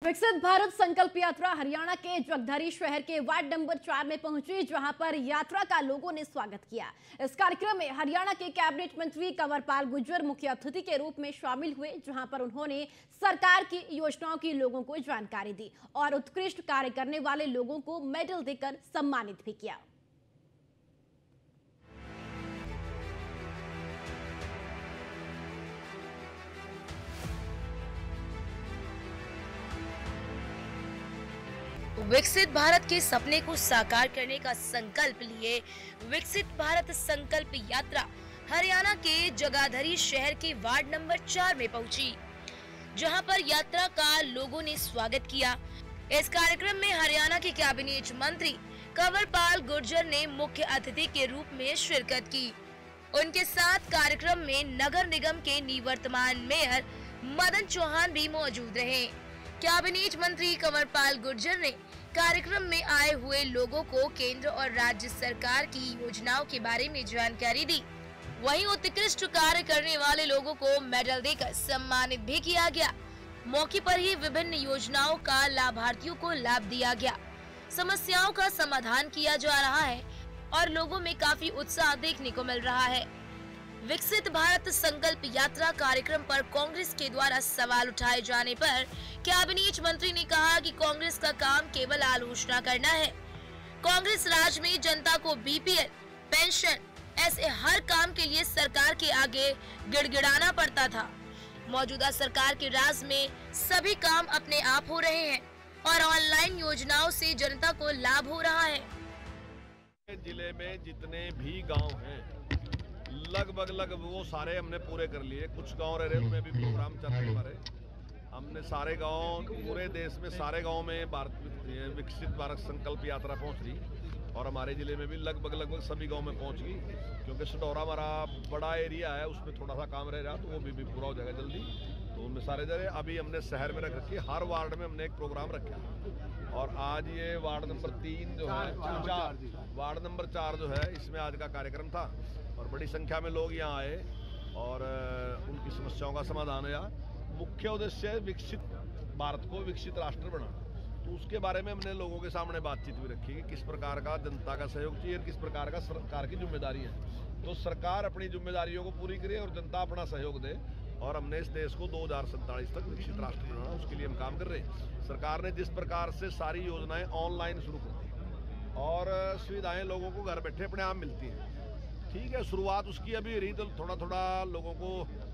विकसित भारत संकल्प यात्रा हरियाणा के जगधरी शहर के वार्ड नंबर 4 में पहुंची, जहां पर यात्रा का लोगों ने स्वागत किया। इस कार्यक्रम में हरियाणा के कैबिनेट मंत्री कंवरपाल गुर्जर मुख्य अतिथि के रूप में शामिल हुए, जहां पर उन्होंने सरकार की योजनाओं की लोगों को जानकारी दी और उत्कृष्ट कार्य करने वाले लोगों को मेडल देकर सम्मानित भी किया। विकसित भारत के सपने को साकार करने का संकल्प लिए विकसित भारत संकल्प यात्रा हरियाणा के जगाधरी शहर के वार्ड नंबर 4 में पहुंची, जहां पर यात्रा का लोगों ने स्वागत किया। इस कार्यक्रम में हरियाणा के कैबिनेट मंत्री कंवरपाल गुर्जर ने मुख्य अतिथि के रूप में शिरकत की। उनके साथ कार्यक्रम में नगर निगम के निवर्तमान मेयर मदन चौहान भी मौजूद रहे। कैबिनेट मंत्री कंवरपाल गुर्जर ने कार्यक्रम में आए हुए लोगों को केंद्र और राज्य सरकार की योजनाओं के बारे में जानकारी दी। वहीं उत्कृष्ट कार्य करने वाले लोगों को मेडल देकर सम्मानित भी किया गया। मौके पर ही विभिन्न योजनाओं का लाभार्थियों को लाभ दिया गया, समस्याओं का समाधान किया जा रहा है और लोगों में काफी उत्साह देखने को मिल रहा है। विकसित भारत संकल्प यात्रा कार्यक्रम पर कांग्रेस के द्वारा सवाल उठाए जाने पर कैबिनेट मंत्री ने कहा कि कांग्रेस का काम केवल आलोचना करना है। कांग्रेस राज में जनता को बीपीएल, पेंशन, ऐसे हर काम के लिए सरकार के आगे गिड़गिड़ाना पड़ता था। मौजूदा सरकार के राज में सभी काम अपने आप हो रहे हैं और ऑनलाइन योजनाओं से जनता को लाभ हो रहा है। जिले में जितने भी गांव हैं लगभग वो सारे हमने पूरे कर लिए। कुछ गांव रह रहे उनमें भी प्रोग्राम चल रहे हमारे। हमने सारे गांव, पूरे देश में सारे गांव में विकसित भारत संकल्प यात्रा पहुंच रही और हमारे जिले में भी लगभग सभी गांव में पहुंच गई, क्योंकि सडौरा हमारा बड़ा एरिया है, उसमें थोड़ा सा काम रह रहा तो वो भी पूरा हो जाएगा जल्दी। तो उनमें सारे जगह अभी हमने शहर में रख रखी है। हर वार्ड में हमने एक प्रोग्राम रखा और आज ये वार्ड नंबर 3 जो है, वार्ड नंबर 4 जो है, इसमें आज का कार्यक्रम था और बड़ी संख्या में लोग यहाँ आए और उनकी समस्याओं का समाधान हुआ। मुख्य उद्देश्य है विकसित भारत को विकसित राष्ट्र बनाना। तो उसके बारे में हमने लोगों के सामने बातचीत भी रखी कि किस प्रकार का जनता का सहयोग चाहिए और किस प्रकार का सरकार की जिम्मेदारी है। तो सरकार अपनी जिम्मेदारियों को पूरी करे और जनता अपना सहयोग दे और हमने इस देश को 2047 तक विकसित राष्ट्र बनाना, उसके लिए हम काम कर रहे हैं। सरकार ने जिस प्रकार से सारी योजनाएं ऑनलाइन शुरू कर दी और सुविधाएं लोगों को घर बैठे अपने आप मिलती हैं, ठीक है, शुरुआत उसकी अभी रही, तो थोड़ा लोगों को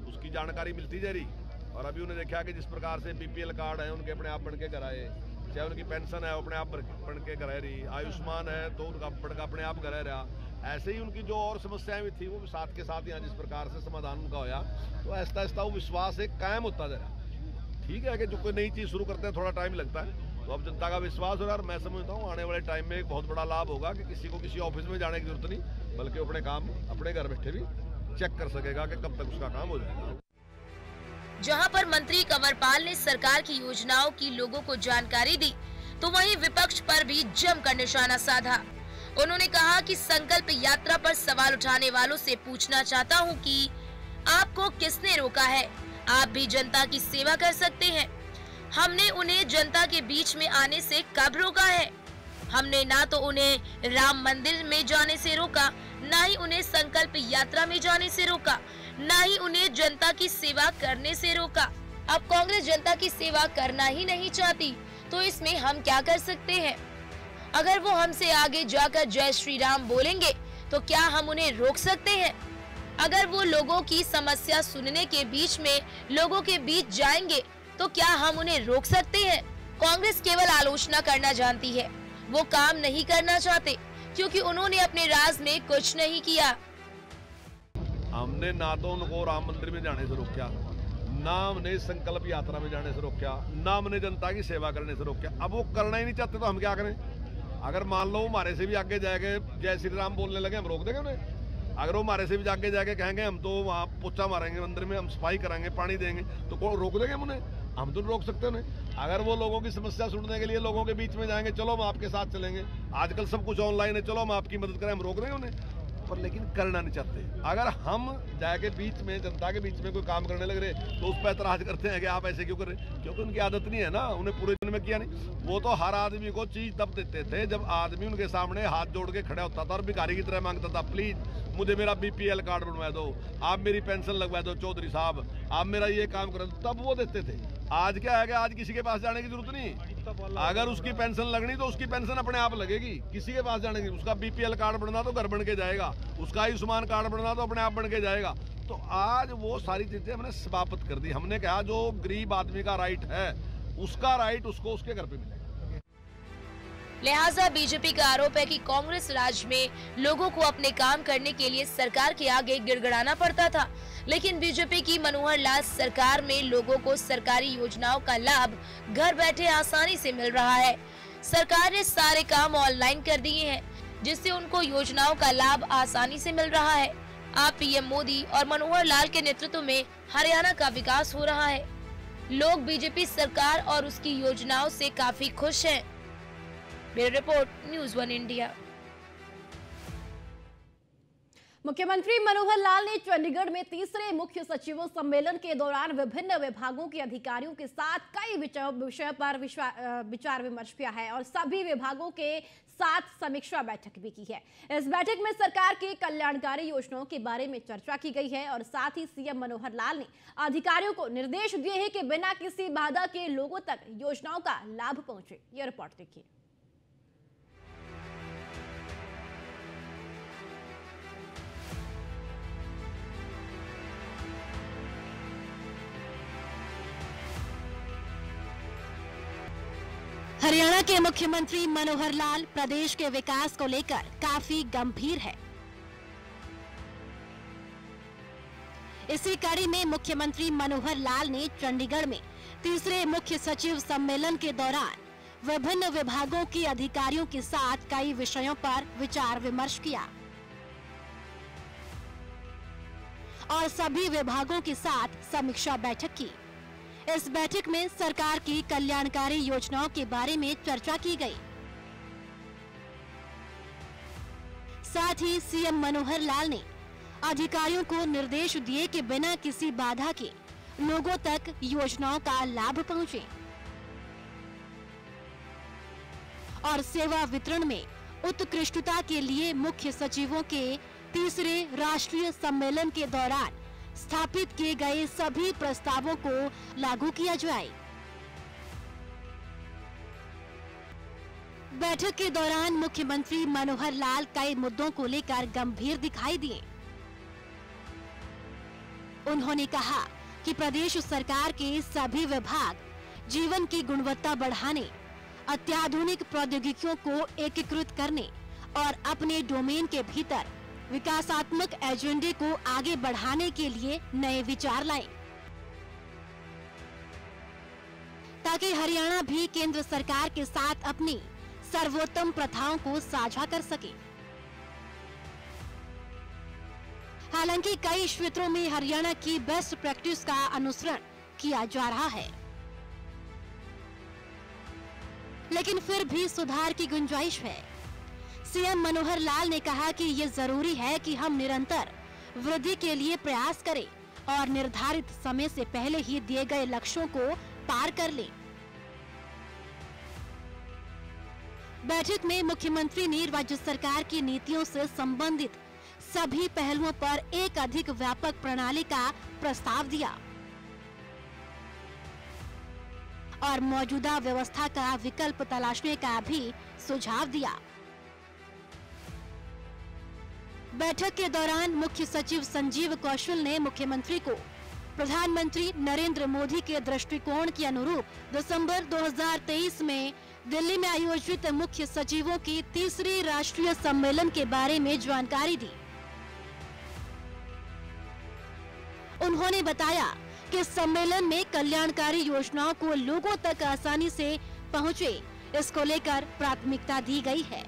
उसकी जानकारी मिलती जा रही और अभी उन्हें देखा कि जिस प्रकार से बीपीएल कार्ड है उनके अपने आप बन के घर आए, चाहे उनकी पेंशन है वो अपने आप बन के घर रही, आयुष्मान है तो उनका बनकर अपने आप घर रहा। ऐसे ही उनकी जो और समस्याएं भी थी वो साथ के साथ यहाँ जिस प्रकार से समाधान उनका होया, तो आहिस्ता आहिस्ता वो विश्वास एक कायम होता जा रहा। ठीक है कि जो कोई नई चीज़ शुरू करते हैं थोड़ा टाइम लगता है, तो अब जनता का विश्वास हो रहा है और मैं समझता हूँ आने वाले टाइम में एक बहुत बड़ा लाभ होगा कि किसी को किसी ऑफिस में जाने की जरूरत नहीं, बल्कि अपने काम अपने घर बैठे भी चेक कर सकेगा कि कब तक उसका काम हो जाएगा। जहां पर मंत्री कंवरपाल ने सरकार की योजनाओं की लोगों को जानकारी दी, तो वहीं विपक्ष पर भी जमकर निशाना साधा। उन्होंने कहा कि संकल्प यात्रा पर सवाल उठाने वालों से पूछना चाहता हूं कि आपको किसने रोका है? आप भी जनता की सेवा कर सकते हैं। हमने उन्हें जनता के बीच में आने से कब रोका है? हमने ना तो उन्हें राम मंदिर में जाने से रोका, ना ही उन्हें संकल्प यात्रा में जाने से रोका, ना ही उन्हें जनता की सेवा करने से रोका। अब कांग्रेस जनता की सेवा करना ही नहीं चाहती, तो इसमें हम क्या कर सकते हैं? अगर वो हमसे आगे जाकर जय श्री राम बोलेंगे तो क्या हम उन्हें रोक सकते हैं? अगर वो लोगों की समस्या सुनने के बीच में लोगों के बीच जाएंगे तो क्या हम उन्हें रोक सकते हैं? कांग्रेस केवल आलोचना करना जानती है, वो काम नहीं करना चाहते, क्योंकि उन्होंने अपने राज में कुछ नहीं किया। हमने ना तो उनको राम मंदिर में जाने से रोका, ना हमने संकल्प यात्रा में जाने से रोका, ना हमने जनता की सेवा करने से रोका। अब वो करना ही नहीं चाहते तो हम क्या करें? अगर मान लो हमारे से भी आगे जाएंगे जय श्री राम बोलने लगे, हम रोक देंगे उन्हें? अगर वो हमारे से भी आगे जाके कहेंगे हम तो वहाँ पोछा मारेंगे मंदिर में, हम सफाई कराएंगे, पानी देंगे, तो कौन रोक देंगे उन्हें? हम तो रोक सकते हैं उन्हें। अगर वो लोगों की समस्या सुनने के लिए लोगों के बीच में जाएंगे, चलो हम आपके साथ चलेंगे, आजकल सब कुछ ऑनलाइन है, चलो हम आपकी मदद करें, हम रोक देंगे उन्हें? पर लेकिन करना नहीं चाहते। अगर हम जाके बीच में जनता के बीच में कोई काम करने लग रहे तो उस पर एतराज करते हैं कि आप ऐसे क्यों कर रहे, क्योंकि उनकी आदत नहीं है ना, उन्हें पूरे दिन में किया नहीं। वो तो हर आदमी को चीज तब देते थे जब आदमी उनके सामने हाथ जोड़ के खड़ा होता था और भिखारी की तरह मांगता था, प्लीज मुझे मेरा BPL कार्ड बनवा दो, आप मेरी पेंशन लगवा दो चौधरी साहब, आप मेरा ये काम करो, तब वो देते थे। आज क्या है कि आज किसी के पास जाने की जरूरत नहीं। अगर उसकी पेंशन लगनी तो उसकी पेंशन अपने आप लगेगी, किसी के पास जाने की। उसका BPL कार्ड बनना तो घर बन के जाएगा, उसका आयुष्मान कार्ड बनना तो अपने आप बन के जाएगा। तो आज वो सारी चीजें हमने समाप्त कर दी। हमने कहा जो गरीब आदमी का राइट है, उसका राइट उसको उसके घर पे मिलेगा। लिहाजा बीजेपी का आरोप है कि कांग्रेस राज में लोगों को अपने काम करने के लिए सरकार के आगे गिड़गिड़ाना पड़ता था, लेकिन बीजेपी की मनोहर लाल सरकार में लोगों को सरकारी योजनाओं का लाभ घर बैठे आसानी से मिल रहा है। सरकार ने सारे काम ऑनलाइन कर दिए हैं, जिससे उनको योजनाओं का लाभ आसानी से मिल रहा है। आप PM मोदी और मनोहर लाल के नेतृत्व में हरियाणा का विकास हो रहा है। लोग बीजेपी सरकार और उसकी योजनाओं से काफी खुश हैं। Bureau report, news 1 India. मुख्यमंत्री मनोहर लाल ने चंडीगढ़ में तीसरे मुख्य सचिवों सम्मेलन के दौरान विभिन्न विभागों के अधिकारियों के साथ कई विषयों पर विचार विमर्श किया है और सभी विभागों के साथ समीक्षा बैठक भी की है। इस बैठक में सरकार की कल्याणकारी योजनाओं के बारे में चर्चा की गई है और साथ ही CM मनोहर लाल ने अधिकारियों को निर्देश दिए हैं कि बिना किसी बाधा के लोगों तक योजनाओं का लाभ पहुंचे। यह रिपोर्ट देखिए। हरियाणा के मुख्यमंत्री मनोहर लाल प्रदेश के विकास को लेकर काफी गंभीर है। इसी कड़ी में मुख्यमंत्री मनोहर लाल ने चंडीगढ़ में तीसरे मुख्य सचिव सम्मेलन के दौरान विभिन्न विभागों के अधिकारियों के साथ कई विषयों पर विचार विमर्श किया और सभी विभागों के साथ समीक्षा बैठक की। इस बैठक में सरकार की कल्याणकारी योजनाओं के बारे में चर्चा की गई। साथ ही CM मनोहर लाल ने अधिकारियों को निर्देश दिए कि बिना किसी बाधा के लोगों तक योजनाओं का लाभ पहुंचे और सेवा वितरण में उत्कृष्टता के लिए मुख्य सचिवों के तीसरे राष्ट्रीय सम्मेलन के दौरान स्थापित किए गए सभी प्रस्तावों को लागू किया जाए। बैठक के दौरान मुख्यमंत्री मनोहर लाल कई मुद्दों को लेकर गंभीर दिखाई दिए। उन्होंने कहा कि प्रदेश सरकार के सभी विभाग जीवन की गुणवत्ता बढ़ाने, अत्याधुनिक प्रौद्योगिकियों को एकीकृत करने और अपने डोमेन के भीतर विकासात्मक एजेंडे को आगे बढ़ाने के लिए नए विचार लाएं, ताकि हरियाणा भी केंद्र सरकार के साथ अपनी सर्वोत्तम प्रथाओं को साझा कर सके। हालांकि कई क्षेत्रों में हरियाणा की बेस्ट प्रैक्टिस का अनुसरण किया जा रहा है, लेकिन फिर भी सुधार की गुंजाइश है। CM मनोहर लाल ने कहा कि ये जरूरी है कि हम निरंतर वृद्धि के लिए प्रयास करें और निर्धारित समय से पहले ही दिए गए लक्ष्यों को पार कर लें। बैठक में मुख्यमंत्री ने राज्य सरकार की नीतियों से संबंधित सभी पहलुओं पर एक अधिक व्यापक प्रणाली का प्रस्ताव दिया और मौजूदा व्यवस्था का विकल्प तलाशने का भी सुझाव दिया। बैठक के दौरान मुख्य सचिव संजीव कौशल ने मुख्यमंत्री को प्रधानमंत्री नरेंद्र मोदी के दृष्टिकोण के अनुरूप दिसंबर 2023 में दिल्ली में आयोजित मुख्य सचिवों के तीसरे राष्ट्रीय सम्मेलन के बारे में जानकारी दी। उन्होंने बताया कि सम्मेलन में कल्याणकारी योजनाओं को लोगों तक आसानी से पहुंचे, इसको लेकर प्राथमिकता दी गई है।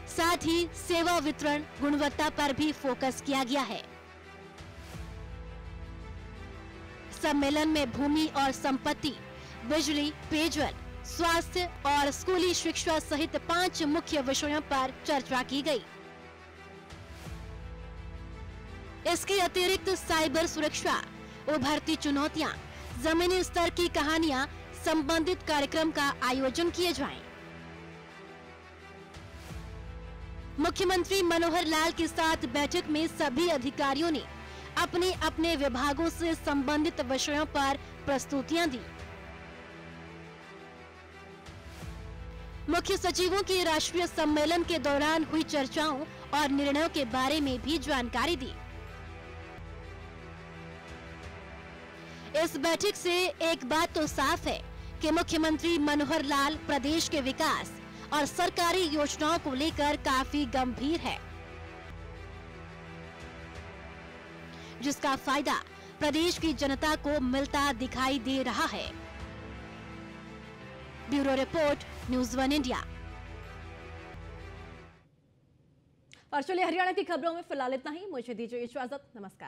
साथ ही सेवा वितरण गुणवत्ता पर भी फोकस किया गया है। सम्मेलन में भूमि और संपत्ति, बिजली, पेयजल, स्वास्थ्य और स्कूली शिक्षा सहित 5 मुख्य विषयों पर चर्चा की गई। इसके अतिरिक्त साइबर सुरक्षा, उभरती चुनौतियां, जमीनी स्तर की कहानियां संबंधित कार्यक्रम का आयोजन किए जाएं। मुख्यमंत्री मनोहर लाल के साथ बैठक में सभी अधिकारियों ने अपने अपने विभागों से संबंधित विषयों पर प्रस्तुतियां दी। मुख्य सचिवों के राष्ट्रीय सम्मेलन के दौरान हुई चर्चाओं और निर्णयों के बारे में भी जानकारी दी। इस बैठक से एक बात तो साफ है कि मुख्यमंत्री मनोहर लाल प्रदेश के विकास और सरकारी योजनाओं को लेकर काफी गंभीर है, जिसका फायदा प्रदेश की जनता को मिलता दिखाई दे रहा है। Bureau report, news 1 India. और चलिए हरियाणा की खबरों में फिलहाल इतना ही। मुझे दीजिए इजाजत। नमस्कार।